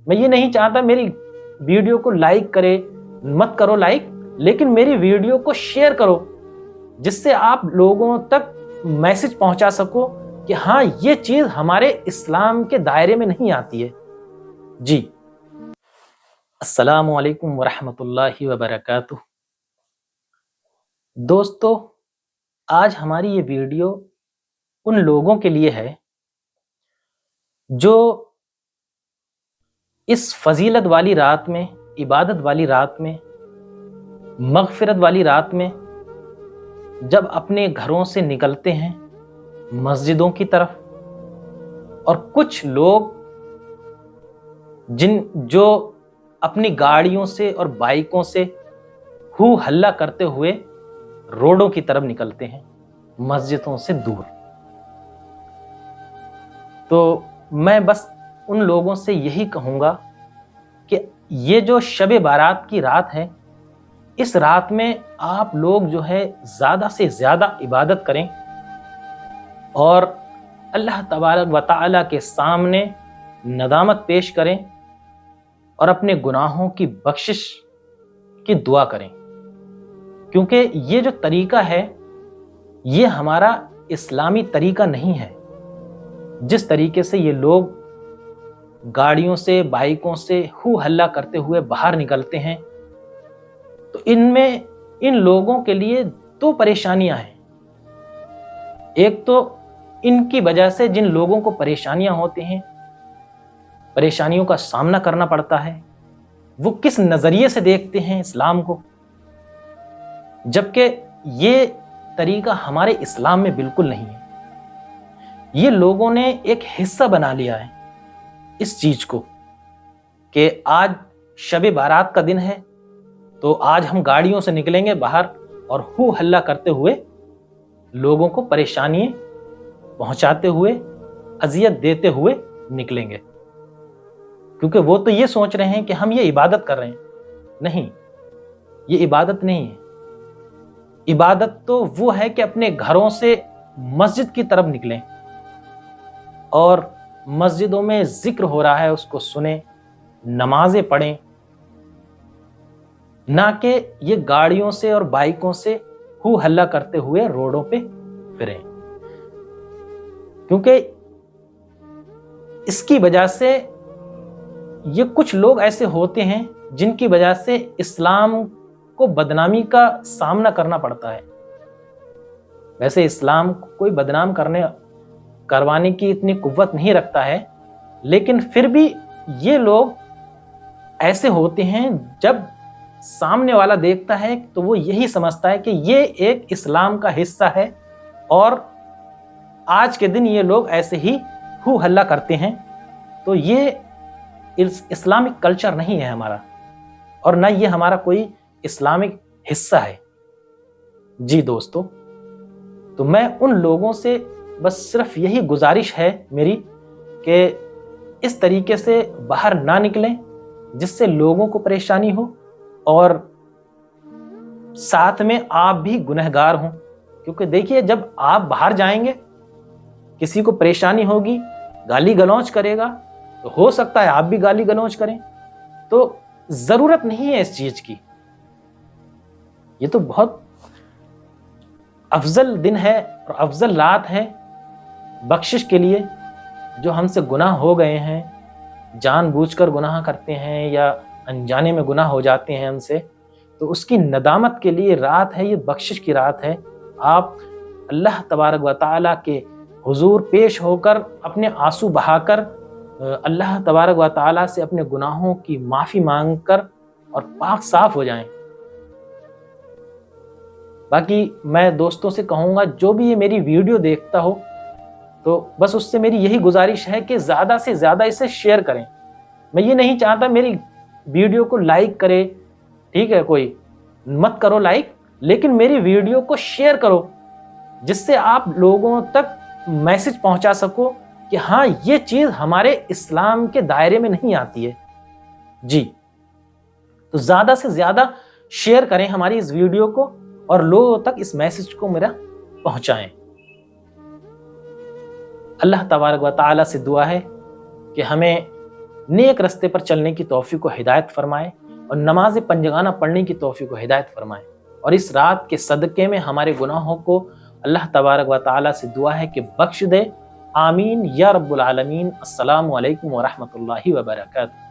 میں یہ نہیں چاہتا میری ویڈیو کو لائک کرے، مت کرو لائک، لیکن میری ویڈیو کو شیئر کرو، جس سے آپ لوگوں تک میسج پہنچا سکو کہ ہاں یہ چیز ہمارے اسلام کے دائرے میں نہیں آتی ہے۔ جی، السلام علیکم ورحمۃ اللہ وبرکاتہ۔ دوستو، آج ہماری یہ ویڈیو ان لوگوں کے لیے ہے جو اس فضیلت والی رات میں، عبادت والی رات میں، مغفرت والی رات میں جب اپنے گھروں سے نکلتے ہیں مسجدوں کی طرف، اور کچھ لوگ جو اپنی گاڑیوں سے اور بائکوں سے ہو ہلہ کرتے ہوئے روڈوں کی طرف نکلتے ہیں مسجدوں سے دور، تو میں بس ان لوگوں سے یہی کہوں گا کہ یہ جو شب بارات کی رات ہے، اس رات میں آپ لوگ جو ہے زیادہ سے زیادہ عبادت کریں اور اللہ تبارک و تعالیٰ کے سامنے ندامت پیش کریں اور اپنے گناہوں کی بخشش کی دعا کریں، کیونکہ یہ جو طریقہ ہے یہ ہمارا اسلامی طریقہ نہیں ہے۔ جس طریقے سے یہ لوگ گاڑیوں سے، بائکوں سے ہو ہلہ کرتے ہوئے باہر نکلتے ہیں، تو ان لوگوں کے لیے دو پریشانیاں ہیں۔ ایک تو ان کی وجہ سے جن لوگوں کو پریشانیاں ہوتی ہیں، پریشانیوں کا سامنا کرنا پڑتا ہے، وہ کس نظریے سے دیکھتے ہیں اسلام کو، جبکہ یہ طریقہ ہمارے اسلام میں بالکل نہیں ہے۔ یہ لوگوں نے ایک حصہ بنا لیا ہے اس چیز کو کہ آج شب بارات کا دن ہے تو آج ہم گاڑیوں سے نکلیں گے باہر اور ہو ہلہ کرتے ہوئے لوگوں کو پریشانی پہنچاتے ہوئے، اذیت دیتے ہوئے نکلیں گے، کیونکہ وہ تو یہ سوچ رہے ہیں کہ ہم یہ عبادت کر رہے ہیں۔ نہیں، یہ عبادت نہیں ہے۔ عبادت تو وہ ہے کہ اپنے گھروں سے مسجد کی طرف نکلیں اور مسجدوں میں ذکر ہو رہا ہے اس کو سنیں، نمازیں پڑھیں، نہ کہ یہ گاڑیوں سے اور بائکوں سے ہو ہلہ کرتے ہوئے روڈوں پہ پھریں، کیونکہ اس کی وجہ سے یہ کچھ لوگ ایسے ہوتے ہیں جن کی وجہ سے اسلام کو بدنامی کا سامنا کرنا پڑتا ہے۔ ویسے اسلام کو کوئی بدنام کروانے کی اتنی قوت نہیں رکھتا ہے، لیکن پھر بھی یہ لوگ ایسے ہوتے ہیں جب سامنے والا دیکھتا ہے تو وہ یہی سمجھتا ہے کہ یہ ایک اسلام کا حصہ ہے، اور آج کے دن یہ لوگ ایسے ہی ہو ہلہ کرتے ہیں، تو یہ اسلامک کلچر نہیں ہے ہمارا، اور نہ یہ ہمارا کوئی اسلامک حصہ ہے۔ جی دوستو، تو میں ان لوگوں سے بس صرف یہی گزارش ہے میری کہ اس طریقے سے باہر نہ نکلیں جس سے لوگوں کو پریشانی ہو اور ساتھ میں آپ بھی گنہگار ہوں، کیونکہ دیکھیے جب آپ باہر جائیں گے کسی کو پریشانی ہوگی، گالی گلوچ کرے گا، تو ہو سکتا ہے آپ بھی گالی گلوچ کریں، تو ضرورت نہیں ہے اس چیز کی۔ یہ تو بہت افضل دن ہے اور افضل رات ہے بخشش کے لیے، جو ہم سے گناہ ہو گئے ہیں، جان بوجھ کر گناہ کرتے ہیں یا انجانے میں گناہ ہو جاتے ہیں ہم سے، تو اس کی ندامت کے لیے رات ہے، یہ بخشش کی رات ہے۔ آپ اللہ تبارک و تعالیٰ کے حضور پیش ہو کر اپنے آنسو بہا کر اللہ تبارک و تعالیٰ سے اپنے گناہوں کی معافی مانگ کر اور پاک صاف ہو جائیں۔ باقی میں دوستوں سے کہوں گا جو بھی یہ میری ویڈیو دیکھتا ہو تو بس اس سے میری یہی گزارش ہے کہ زیادہ سے زیادہ اسے شیئر کریں۔ میں یہ نہیں چاہتا میری ویڈیو کو لائک کرے، ٹھیک ہے، کوئی مت کرو لائک، لیکن میری ویڈیو کو شیئر کرو، جس سے آپ لوگوں تک میسج پہنچا سکو کہ ہاں یہ چیز ہمارے اسلام کے دائرے میں نہیں آتی ہے۔ جی، تو زیادہ سے زیادہ شیئر کریں ہماری اس ویڈیو کو اور لوگوں تک اس میسج کو میرا پہنچائیں۔ اللہ تبارک و تعالیٰ سے دعا ہے کہ ہمیں نیک رستے پر چلنے کی توفیق و ہدایت فرمائے اور نماز پنجگانہ پڑھنے کی توفیق و ہدایت فرمائے، اور اس رات کے صدقے میں ہمارے گناہوں کو اللہ تبارک و تعالیٰ سے دعا ہے کہ بخش دے۔ آمین یا رب العالمین۔ السلام علیکم ورحمۃ اللہ وبرکاتہ۔